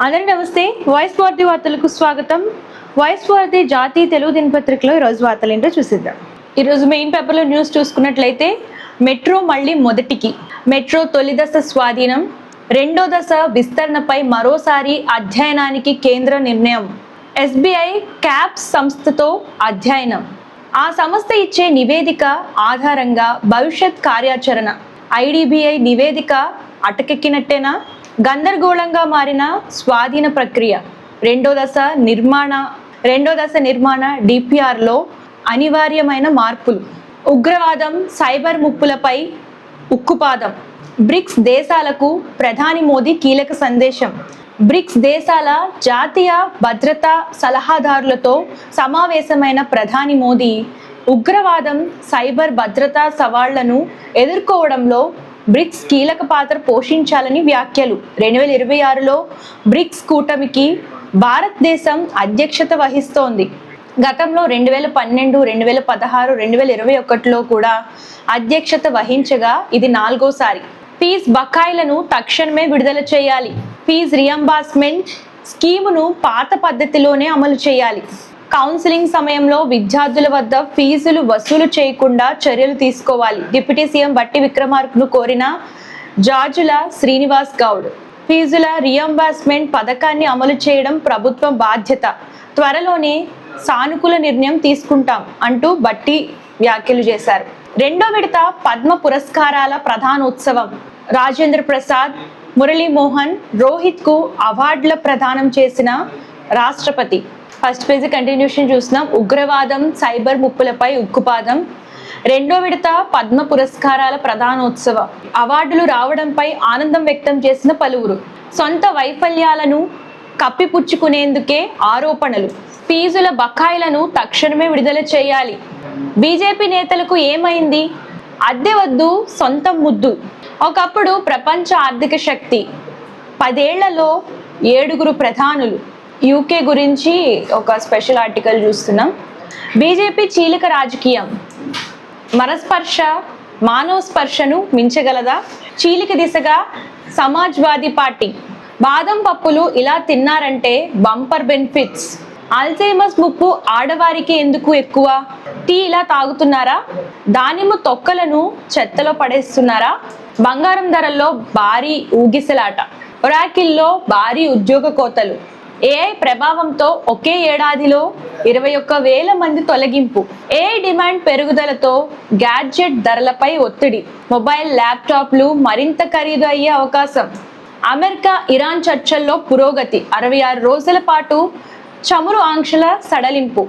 అందరికీ నమస్తే. వాయిస్ వార్తి వార్తలకు స్వాగతం. వాయిస్ వార్తి జాతీయ తెలుగు దినపత్రికలో ఈరోజు వార్తలు ఏంటో చూసిద్దాం. ఈరోజు మెయిన్ పేపర్లో న్యూస్ చూసుకున్నట్లయితే మెట్రో మళ్ళీ మొదటికి, మెట్రో తొలి దశ స్వాధీనం, రెండో దశ విస్తరణపై మరోసారి అధ్యయనానికి కేంద్ర నిర్ణయం, ఎస్బీఐ క్యాప్స్ సంస్థతో అధ్యయనం, ఆ సంస్థ ఇచ్చే నివేదిక ఆధారంగా భవిష్యత్ కార్యాచరణ, ఐడిబిఐ నివేదిక అటకెక్కినట్టేనా, గందరగోళంగా మారిన స్వాధీన ప్రక్రియ, రెండో దశ నిర్మాణ డిపిఆర్లో అనివార్యమైన మార్పులు, ఉగ్రవాదం సైబర్ ముప్పులపై ఉక్కుపాదం, బ్రిక్స్ దేశాలకు ప్రధాని మోదీ కీలక సందేశం, బ్రిక్స్ దేశాల జాతీయ భద్రతా సలహాదారులతో సమావేశమైన ప్రధాని మోదీ ఉగ్రవాదం సైబర్ భద్రతా సవాళ్లను ఎదుర్కోవడంలో బ్రిక్స్ కీలక పాత్ర పోషించాలని వ్యాఖ్యలు. 2026లో బ్రిక్స్ కూటమికి భారతదేశం అధ్యక్షత వహిస్తోంది. గతంలో 2012, 2016, 2021లో కూడా అధ్యక్షత వహించగా ఇది 4వసారి. ఫీజు బకాయిలను తక్షణమే విడుదల చేయాలి. ఫీజు రియంబర్స్మెంట్ స్కీమును పాత పద్ధతిలోనే అమలు చేయాలి. కౌన్సిలింగ్ సమయంలో విద్యార్థుల వద్ద ఫీజులు వసూలు చేయకుండా చర్యలు తీసుకోవాలి. డిప్యూటీ సీఎం బట్టి విక్రమార్కను కోరిన జార్జుల శ్రీనివాస్ గౌడ్. ఫీజుల రియంబర్స్మెంట్ పథకాన్ని అమలు చేయడం ప్రభుత్వం బాధ్యత, త్వరలోనే సానుకూల నిర్ణయం తీసుకుంటాం అంటూ బట్టి వ్యాఖ్యలు చేశారు. రెండో విడత పద్మ పురస్కారాల ప్రధానోత్సవం, రాజేంద్ర ప్రసాద్, మురళీమోహన్, రోహిత్కు అవార్డుల ప్రదానం చేసిన రాష్ట్రపతి. ఫస్ట్ పేజీ కంటిన్యూషన్ చూసినాం. ఉగ్రవాదం సైబర్ ముప్పులపై ఉక్కుపాదం, రెండో విడత పద్మ పురస్కారాల ప్రధానోత్సవం, అవార్డులు రావడంపై ఆనందం వ్యక్తం చేసిన పలువురు, సొంత వైఫల్యాలను కప్పిపుచ్చుకునేందుకే ఆరోపణలు, ఫీజుల బకాయిలను తక్షణమే విడుదల చేయాలి, బీజేపీ నేతలకు ఏమైంది, అద్దె వద్దు సొంతం ముద్దు, ఒకప్పుడు ప్రపంచ ఆర్థిక శక్తి, 10 ఏళ్లలో 7 ప్రధానులు. యూకే గురించి ఒక స్పెషల్ ఆర్టికల్ చూస్తున్నాం. బీజేపీ చీలిక రాజకీయం, మరస్పర్శ మానవ స్పర్శను మించగలదా, చీలిక దిశగా సమాజ్వాదీ పార్టీ, బాదం పప్పులు ఇలా తిన్నారంటే బంపర్ బెనిఫిట్స్, అల్జైమర్స్ ముప్పు ఆడవారికి ఎందుకు ఎక్కువ, టీ ఇలా తాగుతున్నారా, దానిమ్మ తొక్కలను చెత్తలో పడేస్తున్నారా, బంగారం ధరల్లో భారీ ఊగిసలాట, ఒరాకిల్లో భారీ ఉద్యోగ కోతలు, ఏఐ ప్రభావంతో ఒకే ఏడాదిలో 21,000 మంది తొలగింపు, ఏఐ డిమాండ్ పెరుగుదలతో గ్యాడ్జెట్ ధరలపై ఒత్తిడి, మొబైల్ ల్యాప్టాప్లు మరింత ఖరీదు అయ్యే అవకాశం, అమెరికా ఇరాన్ చర్చల్లో పురోగతి, 66 రోజుల పాటు చమురు ఆంక్షల సడలింపు,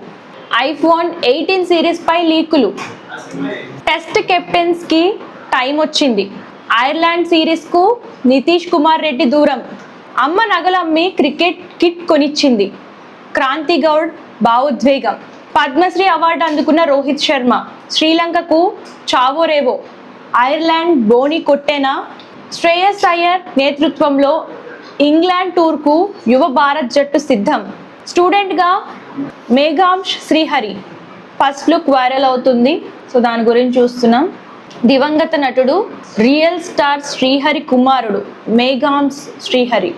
ఐఫోన్ 18 సిరీస్ పై లీకులు, టెస్ట్ కెప్టెన్స్ కి టైం వచ్చింది, ఐర్లాండ్ సిరీస్ కు నితీష్ కుమార్ రెడ్డి దూరం, అమ్మ నగలమ్మి క్రికెట్ కిట్ కొనిచ్చింది, క్రాంతి గౌడ్ భావోద్వేగం, పద్మశ్రీ అవార్డు అందుకున్న రోహిత్ శర్మ, శ్రీలంకకు చావో రేవో, ఐర్లాండ్ బోని కొట్టేనా, శ్రేయస్ అయ్యర్ నేతృత్వంలో ఇంగ్లాండ్ టూర్కు యువ భారత్ జట్టు సిద్ధం, స్టూడెంట్గా Meghansh Srihari, first look viral అవుతుంది. సో దాని గురించి చూస్తున్నాం. దివంగత నటుడు రియల్ స్టార్ శ్రీహరి కుమారుడు మేఘాంష్ శ్రీహరి,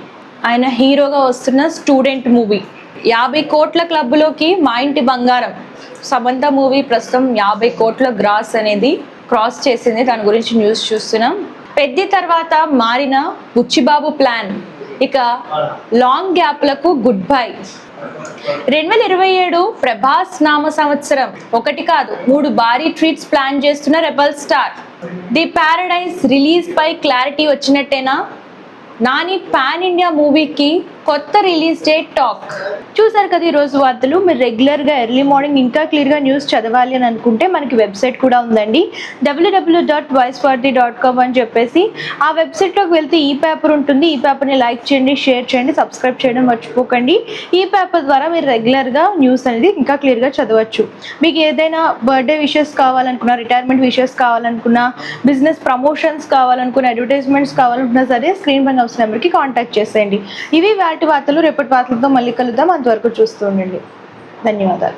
ఆయన హీరోగా వస్తున్న స్టూడెంట్ మూవీ 50 కోట్ల క్లబ్లోకి మా ఇంటి బంగారం. సమంత మూవీ ప్రస్తుతం 50 కోట్ల గ్రాస్ అనేది క్రాస్ చేసింది. దాని గురించి న్యూస్ చూస్తున్నాం. పెద్ద తర్వాత మారిన బుచ్చిబాబు ప్లాన్, ఇక లాంగ్ గ్యాప్లకు గుడ్ బై. 2027 ప్రభాస్ నామ సంవత్సరం, 1 కాదు 3 భారీ ట్రీట్స్ ప్లాన్ చేస్తున్న rebel star. The paradise release పై క్లారిటీ వచ్చినట్టేనా, నాని పాన్ ఇండియా మూవీకి కొత్త రిలీజ్ డేట్ టాక్. చూసారు కదా ఈరోజు వార్తలు. మీరు రెగ్యులర్గా ఎర్లీ మార్నింగ్ ఇంకా క్లియర్గా న్యూస్ చదవాలి అని అనుకుంటే మనకి వెబ్సైట్ కూడా ఉందండి, www.voicevarthi.com అని చెప్పేసి. ఆ వెబ్సైట్లోకి వెళ్తే ఈ పేపర్ ఉంటుంది. ఈ పేపర్ని లైక్ చేయండి, షేర్ చేయండి, సబ్స్క్రైబ్ చేయడం మర్చిపోకండి. ఈ పేపర్ ద్వారా మీరు రెగ్యులర్గా న్యూస్ అనేది ఇంకా క్లియర్గా చదవచ్చు. మీకు ఏదైనా బర్త్డే విషెస్ కావాలనుకున్నా, రిటైర్మెంట్ విషెస్ కావాలనుకున్నా, బిజినెస్ ప్రమోషన్స్ కావాలనుకున్నా, అడ్వర్టైజ్మెంట్స్ కావాలనుకున్నా సరే స్క్రీన్ పైన వస్తున్న నెంబర్కి కాంటాక్ట్ చేసేయండి. ఇవి వాటి వార్తలు. రేపటి వార్తలతో మళ్ళీ కలుద్దాం. అంతవరకు చూస్తూ ఉండండి. ధన్యవాదాలు.